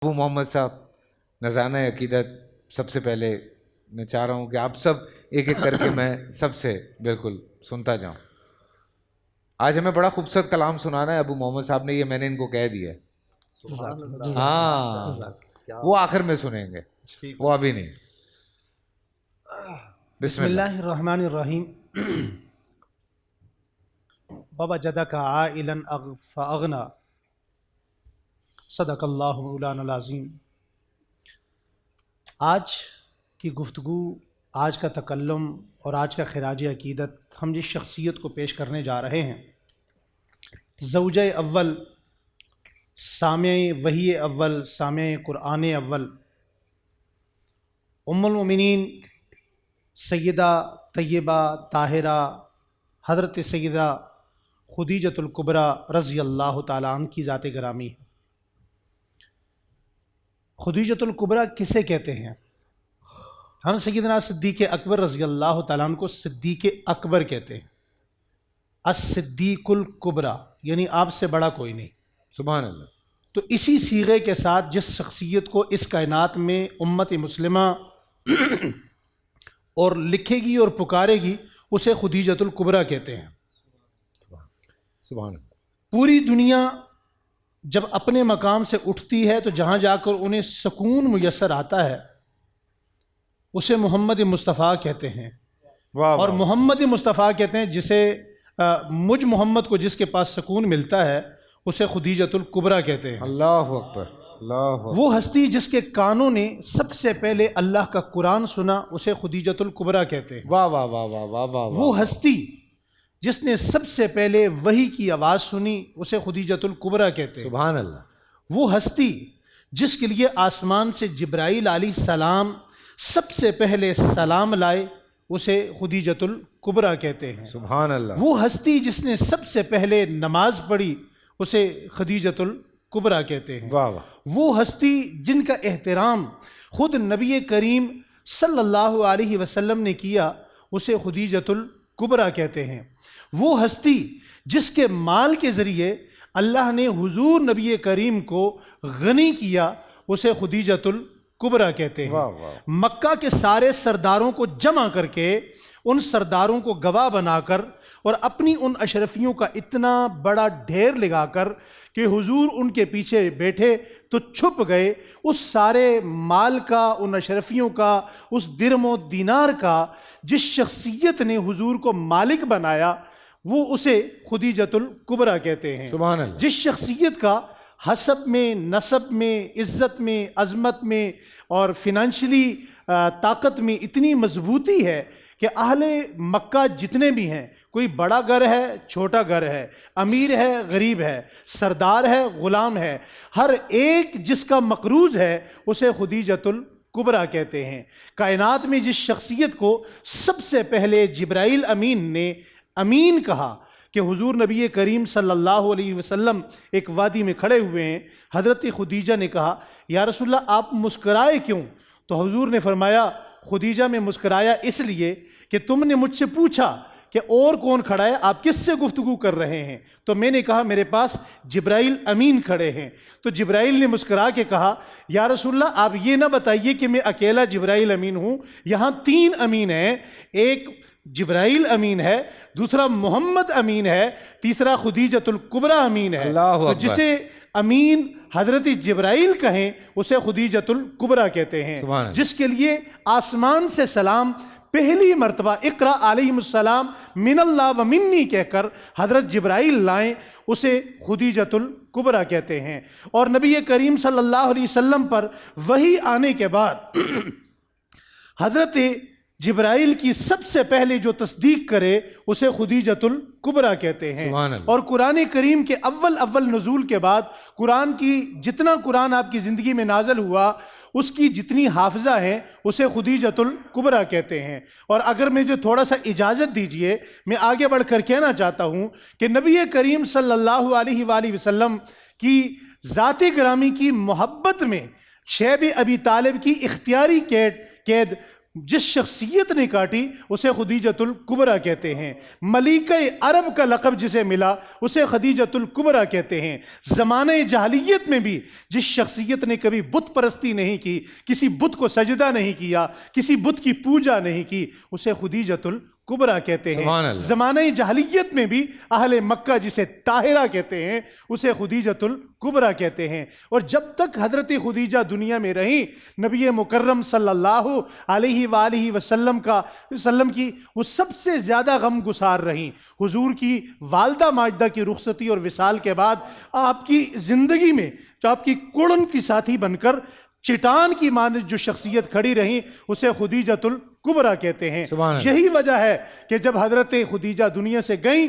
ابو محمد صاحب نذرانہ عقیدت، سب سے پہلے میں چاہ رہا ہوں کہ آپ سب ایک ایک کر کے میں سب سے بالکل سنتا جاؤں. آج ہمیں بڑا خوبصورت کلام سنانا ہے ابو محمد صاحب نے، یہ میں نے ان کو کہہ دیا ہے. ہاں وہ آخر میں سنیں گے، وہ ابھی نہیں. بسم اللہ الرحمن الرحیم. ووجدک عائلا فاغنی. صدق اللہ مولانا العظیم. آج کی گفتگو، آج کا تکلم اور آج کا خراج عقیدت ہم جس شخصیت کو پیش کرنے جا رہے ہیں، زوجہ اول، سامع وحی اول، سامع قرآن اول، ام المؤمنین سیدہ طیبہ طاہرہ حضرت سیدہ خدیجۃ الکبریٰ رضی اللہ تعالیٰ عنہ کی ذات گرامی ہے. خدیجۃ الکبریٰ کسے کہتے ہیں؟ ہم سیدنا صدیق اکبر رضی اللہ تعالیٰ عنہ کو صدیق اکبر کہتے ہیں. الصدیق الکبریٰ یعنی آپ سے بڑا کوئی نہیں. سبحان اللہ. تو اسی صیغے کے ساتھ جس شخصیت کو اس کائنات میں امت مسلمہ اور لکھے گی اور پکارے گی، اسے خدیجۃ الکبریٰ کہتے ہیں. سبحان اللہ. پوری دنیا جب اپنے مقام سے اٹھتی ہے تو جہاں جا کر انہیں سکون میسر آتا ہے، اسے محمد مصطفیٰ کہتے ہیں. اور محمد مصطفیٰ کہتے ہیں جسے مجھ محمد کو جس کے پاس سکون ملتا ہے، اسے خدیجۃ الکبریٰ کہتے ہیں. اللہ اکبر. اللہ اکبر. وہ ہستی جس کے کانوں نے سب سے پہلے اللہ کا قرآن سنا، اسے خدیجۃ الکبریٰ کہتے ہیں. واہ واہ واہ واہ واہ واہ. وہ ہستی جس نے سب سے پہلے وحی کی آواز سنی، اسے خدیجۃ الکبریٰ کہتے ہیں. سبحان اللہ. وہ ہستی جس کے لیے آسمان سے جبرائیل علیہ السلام سب سے پہلے سلام لائے، اسے خدیجۃ الکبریٰ کہتے ہیں. سبحان اللہ. وہ ہستی جس نے سب سے پہلے نماز پڑھی، اسے خدیجۃ الکبریٰ کہتے ہیں. واہ واہ. وہ ہستی جن کا احترام خود نبی کریم صلی اللہ علیہ وسلم نے کیا، اسے خدیجۃ الکبریٰ کہتے ہیں. وہ ہستی جس کے مال کے ذریعے اللہ نے حضور نبی کریم کو غنی کیا، اسے خدیجۃ الکبریٰ کہتے ہیں. واہ واہ. مکہ کے سارے سرداروں کو جمع کر کے، ان سرداروں کو گواہ بنا کر اور اپنی ان اشرفیوں کا اتنا بڑا ڈھیر لگا کر کہ حضور ان کے پیچھے بیٹھے تو چھپ گئے، اس سارے مال کا، ان اشرفیوں کا، اس درم و دینار کا جس شخصیت نے حضور کو مالک بنایا، وہ اسے خدیجۃ الکبریٰ کہتے ہیں. سبحان اللہ. جس شخصیت کا حسب میں، نسب میں، عزت میں، عظمت میں اور فنانشلی طاقت میں اتنی مضبوطی ہے کہ اہل مکہ جتنے بھی ہیں، کوئی بڑا گھر ہے، چھوٹا گھر ہے، امیر ہے، غریب ہے، سردار ہے، غلام ہے، ہر ایک جس کا مقروض ہے، اسے خدیجۃ الکبریٰ کہتے ہیں. کائنات میں جس شخصیت کو سب سے پہلے جبرائیل امین نے امین کہا کہ حضور نبی کریم صلی اللہ علیہ وسلم ایک وادی میں کھڑے ہوئے ہیں، حضرت خدیجہ نے کہا یا رسول اللہ آپ مسکرائے کیوں؟ تو حضور نے فرمایا خدیجہ میں مسکرایا اس لیے کہ تم نے مجھ سے پوچھا کہ اور کون کھڑا ہے، آپ کس سے گفتگو کر رہے ہیں؟ تو میں نے کہا میرے پاس جبرائیل امین کھڑے ہیں. تو جبرائیل نے مسکرا کے کہا یا رسول اللہ آپ یہ نہ بتائیے کہ میں اکیلا جبرائیل امین ہوں، یہاں 3 امین ہیں، ایک جبرائیل امین ہے، دوسرا محمد امین ہے، تیسرا خدیجۃ الکبریٰ امین ہے. تو جسے امین حضرت جبرائیل کہیں، اسے خدیجۃ الکبریٰ کہتے ہیں. جس کے لیے آسمان سے سلام پہلی مرتبہ اقرا علیہ السلام من اللہ و منی کہہ کر حضرت جبرائیل لائیں، اسے خدیجۃ الکبریٰ کہتے ہیں. اور نبی کریم صلی اللہ علیہ وسلم پر وحی آنے کے بعد حضرت جبرائیل کی سب سے پہلے جو تصدیق کرے، اسے خدیجۃ الکبریٰ کہتے ہیں. اور قرآن کریم کے اول نزول کے بعد قرآن کی جتنا قرآن آپ کی زندگی میں نازل ہوا، اس کی جتنی حافظہ ہیں، اسے خدیجۃ الکبریٰ کہتے ہیں. اور اگر مجھے تھوڑا سا اجازت دیجئے، میں آگے بڑھ کر کہنا چاہتا ہوں کہ نبی کریم صلی اللہ علیہ وآلہ وسلم کی ذات گرامی کی محبت میں شیب ابی طالب کی اختیاری قید جس شخصیت نے کاٹی اسے خدیجۃ الکبریٰ کہتے ہیں۔ ملیکہ عرب کا لقب جسے ملا اسے خدیجۃ الکبریٰ کہتے ہیں۔ زمانہ جاہلیت میں بھی جس شخصیت نے کبھی بت پرستی نہیں کی، کسی بت کو سجدہ نہیں کیا، کسی بت کی پوجا نہیں کی، اسے خدیجۃ الکبریٰ کہتے ہیں۔ سبحان اللہ۔ زمانہ جاہلیت میں بھی اہل مکہ جسے طاہرہ کہتے ہیں اسے خدیجۃ الکبریٰ کہتے ہیں۔ اور جب تک حضرت خدیجہ دنیا میں رہیں، نبی مکرم صلی اللہ علیہ وآلہ وسلم کی وہ سب سے زیادہ غم گسار رہیں۔ حضور کی والدہ ماجدہ کی رخصتی اور وصال کے بعد آپ کی زندگی میں جو آپ کی کڑن کی ساتھی بن کر چٹان کی مانند جو شخصیت کھڑی رہیں اسے خدیجۃ الکبریٰ کہتے ہیں۔ سبحان اللہ۔ یہی وجہ ہے کہ جب حضرت خدیجہ دنیا سے گئیں،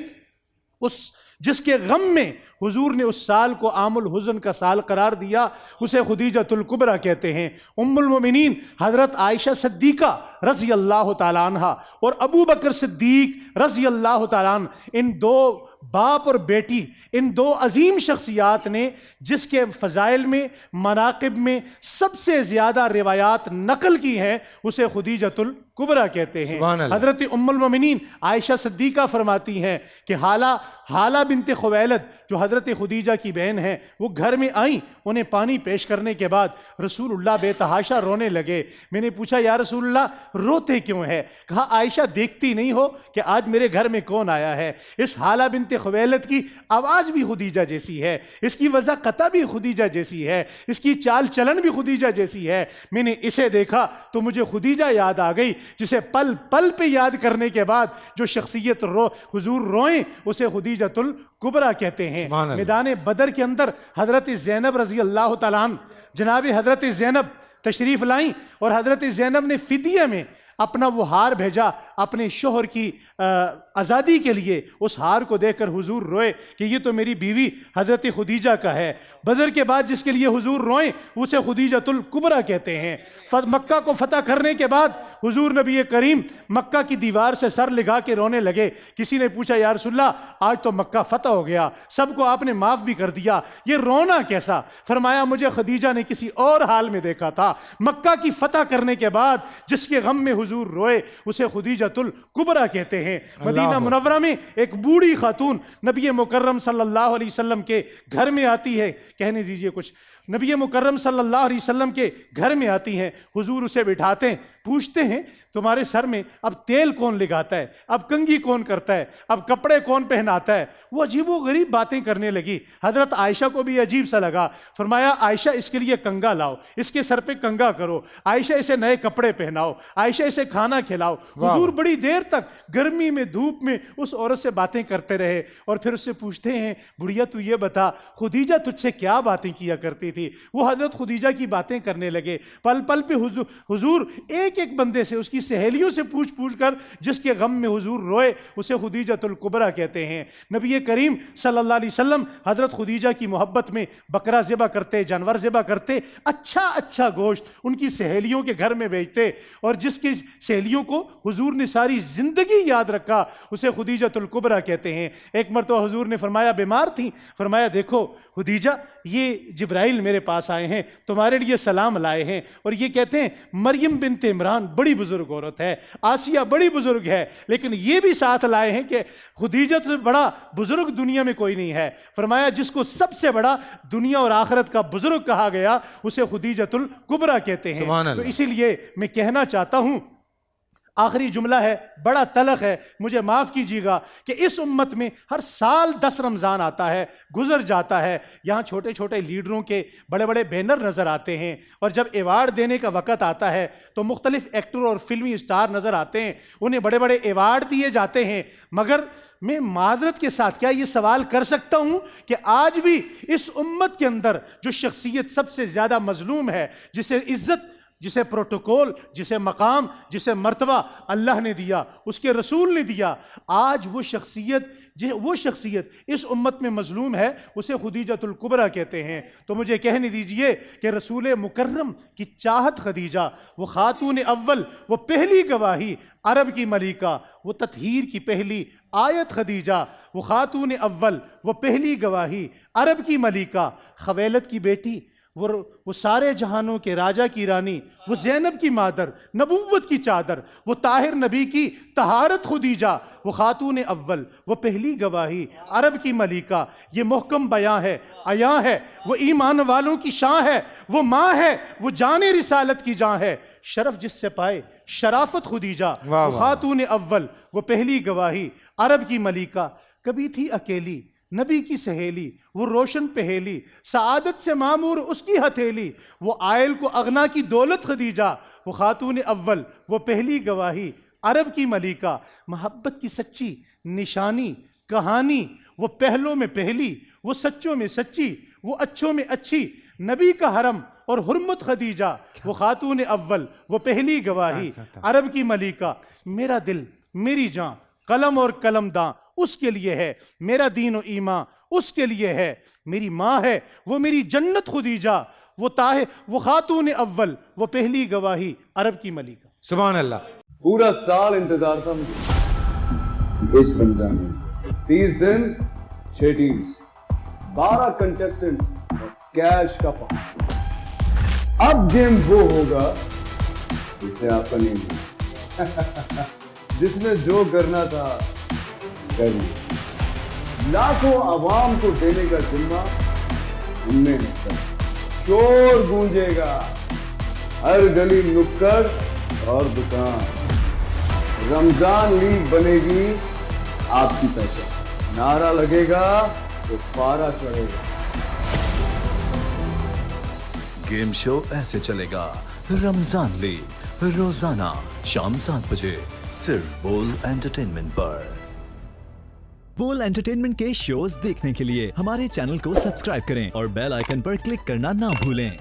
جس کے غم میں حضور نے اس سال کو عام الحزن کا سال قرار دیا، اسے خدیجۃ الکبریٰ کہتے ہیں۔ ام المومنین حضرت عائشہ صدیقہ رضی اللہ تعالیٰ عنہ اور ابو بکر صدیق رضی اللہ تعالیٰ عنہ، ان دو باپ اور بیٹی، ان دو عظیم شخصیات نے جس کے فضائل میں، مناقب میں سب سے زیادہ روایات نقل کی ہیں، اسے خدیجۃ الکبریٰ کہتے ہیں۔ سبحان اللہ۔ حضرت ام المومنین عائشہ صدیقہ فرماتی ہیں کہ حالہ بنت خویلد جو حضرت خدیجہ کی بہن ہیں، وہ گھر میں آئیں، انہیں پانی پیش کرنے کے بعد رسول اللہ بے تحاشا رونے لگے۔ میں نے پوچھا یا رسول اللہ روتے کیوں ہے؟ کہا عائشہ دیکھتی نہیں ہو کہ آج میرے گھر میں کون آیا ہے؟ اس حالہ بنت خویلد کی آواز بھی خدیجہ جیسی ہے، اس کی وضاقتہ بھی خدیجہ جیسی ہے، اس کی چال چلن بھی خدیجہ جیسی ہے۔ میں نے اسے دیکھا تو مجھے خدیجہ یاد آ گئی، جسے پل پل پہ یاد کرنے کے بعد جو شخصیت حضور روئیں اسے خدیجۃ الکبریٰ کہتے ہیں۔ میدان بدر کے اندر حضرت زینب رضی اللہ تعالیٰ عنہ، جناب حضرت زینب تشریف لائیں اور حضرت زینب نے فدیہ میں اپنا وہ ہار بھیجا اپنے شوہر کی آزادی کے لیے۔ اس ہار کو دیکھ کر حضور روئے کہ یہ تو میری بیوی حضرت خدیجہ کا ہے۔ بدر کے بعد جس کے لیے حضور روئیں اسے خدیجۃ الکبریٰ کہتے ہیں۔ مکہ کو فتح کرنے کے بعد حضور نبی کریم مکہ کی دیوار سے سر لگا کے رونے لگے۔ کسی نے پوچھا یا رسول اللہ آج تو مکہ فتح ہو گیا، سب کو آپ نے معاف بھی کر دیا، یہ رونا کیسا؟ فرمایا مجھے خدیجہ نے کسی اور حال میں دیکھا تھا۔ مکہ کی فتح کرنے کے بعد جس کے غم میں حضور روئے اسے خدیجۃ الکبریٰ کہتے ہیں۔ مدینہ منورہ میں ایک بوڑھی خاتون نبی مکرم صلی اللہ علیہ وسلم کے گھر میں آتی ہے، کہنے دیجئے کچھ، نبی مکرم صلی اللہ علیہ وسلم کے گھر میں آتی ہیں، حضور اسے بٹھاتے ہیں، پوچھتے ہیں تمہارے سر میں اب تیل کون لگاتا ہے، اب کنگھی کون کرتا ہے، اب کپڑے کون پہناتا ہے؟ وہ عجیب و غریب باتیں کرنے لگی۔ حضرت عائشہ کو بھی عجیب سا لگا، فرمایا عائشہ اس کے لیے کنگا لاؤ، اس کے سر پہ کنگا کرو، عائشہ اسے نئے کپڑے پہناؤ، عائشہ اسے کھانا کھلاؤ۔ حضور بڑی دیر تک گرمی میں دھوپ میں اس عورت سے باتیں کرتے رہے اور پھر اس سے پوچھتے ہیں بڑھیا تو یہ بتا خدیجہ تجھ سے کیا باتیں کیا کرتی تھی؟ وہ حضرت خدیجہ کی باتیں کرنے لگے۔ پل پل پہ حضور ایک ایک بندے سے، اس کی سہیلیوں سے پوچھ کر جس کے غم میں حضور روئے اسے خدیجۃ الکبریٰ کہتے ہیں۔ نبی کریم صلی اللہ علیہ وسلم حضرت خدیجہ کی محبت میں بکرا ذبح کرتے، جانور ذبح کرتے، اچھا گوشت ان کی سہیلیوں کے گھر میں بیچتے، اور جس کی سہیلیوں کو حضور نے ساری زندگی یاد رکھا اسے خدیجۃ الکبریٰ کہتے ہیں۔ ایک مرتبہ حضور نے فرمایا بیمار تھی، فرمایا دیکھو خدیجہ یہ جبرائیل میرے پاس آئے ہیں، تمہارے لیے سلام لائے ہیں، اور یہ کہتے ہیں مریم بنت عمران بڑی بزرگ عورت ہے، آسیہ بڑی بزرگ ہے، لیکن یہ بھی ساتھ لائے ہیں کہ خدیجہ سے بڑا بزرگ دنیا میں کوئی نہیں ہے۔ فرمایا جس کو سب سے بڑا دنیا اور آخرت کا بزرگ کہا گیا اسے خدیجۃ الکبریٰ کہتے ہیں۔ تو اسی لیے میں کہنا چاہتا ہوں، آخری جملہ ہے، بڑا تلخ ہے، مجھے معاف کیجیے گا، کہ اس امت میں ہر سال 10 رمضان آتا ہے، گزر جاتا ہے، یہاں چھوٹے چھوٹے لیڈروں کے بڑے بڑے بینر نظر آتے ہیں، اور جب ایوارڈ دینے کا وقت آتا ہے تو مختلف ایکٹر اور فلمی اسٹار نظر آتے ہیں، انہیں بڑے بڑے ایوارڈ دیے جاتے ہیں، مگر میں معذرت کے ساتھ کیا یہ سوال کر سکتا ہوں کہ آج بھی اس امت کے اندر جو شخصیت سب سے زیادہ مظلوم ہے، جسے عزت، جسے پروٹوکول، جسے مقام، جسے مرتبہ اللہ نے دیا، اس کے رسول نے دیا، آج وہ شخصیت اس امت میں مظلوم ہے، اسے خدیجۃ الکبریٰ کہتے ہیں۔ تو مجھے کہنے دیجئے کہ رسول مکرم کی چاہت خدیجہ، وہ خاتون اول، وہ پہلی گواہی، عرب کی ملیکہ، وہ تطہیر کی پہلی آیت خدیجہ، وہ خاتون اول، وہ پہلی گواہی، عرب کی ملیکہ، خویلد کی بیٹی، وہ سارے جہانوں کے راجہ کی رانی، وہ زینب کی مادر، نبوت کی چادر، وہ طاہر نبی کی طہارت خدیجہ، وہ خاتون اول، وہ پہلی گواہی، عرب کی ملکہ، یہ محکم بیاں ہے، عیاں ہے، وہ ایمان والوں کی شان ہے، وہ ماں ہے، وہ جان رسالت کی جاں ہے، شرف جس سے پائے شرافت خدیجہ، وہ خاتون اول، وہ پہلی گواہی، عرب کی ملکہ، کبھی تھی اکیلی نبی کی سہیلی، وہ روشن پہیلی، سعادت سے معمور اس کی ہتھیلی، وہ عائل کو اغنا کی دولت خدیجہ، وہ خاتون اول، وہ پہلی گواہی، عرب کی ملکہ، محبت کی سچی نشانی کہانی، وہ پہلوں میں پہلی، وہ سچوں میں سچی، وہ اچھوں میں اچھی، نبی کا حرم اور حرمت خدیجہ، وہ خاتون اول، وہ پہلی گواہی، عرب کی ملکہ، میرا دل میری جاں قلم اور قلم داں اس کے لیے ہے، میرا دین و ایمان اس کے لیے ہے، میری ماں ہے وہ میری جنت خدیجہ، وہ خاتون اول، وہ پہلی گواہی، عرب کی ملکہ۔ سبحان اللہ۔ پورا سال انتظار تھا مجھے اس رمضان میں، 30 دن 6 ٹیمز، 12 کنٹیسٹنٹس اور کیش کا پاؤں۔ اب گیم وہ ہوگا جسے آپ کا نہیں ہوگا، جس نے جو کرنا تھا کر لیا۔ لاکھوں عوام کو دینے کا ذمہ ہم نے ہے سر، شور گونجے گا ہر گلی نکڑ اور دکان، رمضان لیگ بنے گی آپ کی پہچان، نعرہ لگے گا تو پارا چڑھے گا۔ گیم شو ایسے چلے گا، رمضان لیگ روزانہ شام 7 بجے صرف بول انٹرٹینمنٹ پر۔ بول انٹرٹینمنٹ کے شوز دیکھنے کے لیے ہمارے چینل کو سبسکرائب کریں اور بیل آئیکن پر کلک کرنا نہ بھولیں۔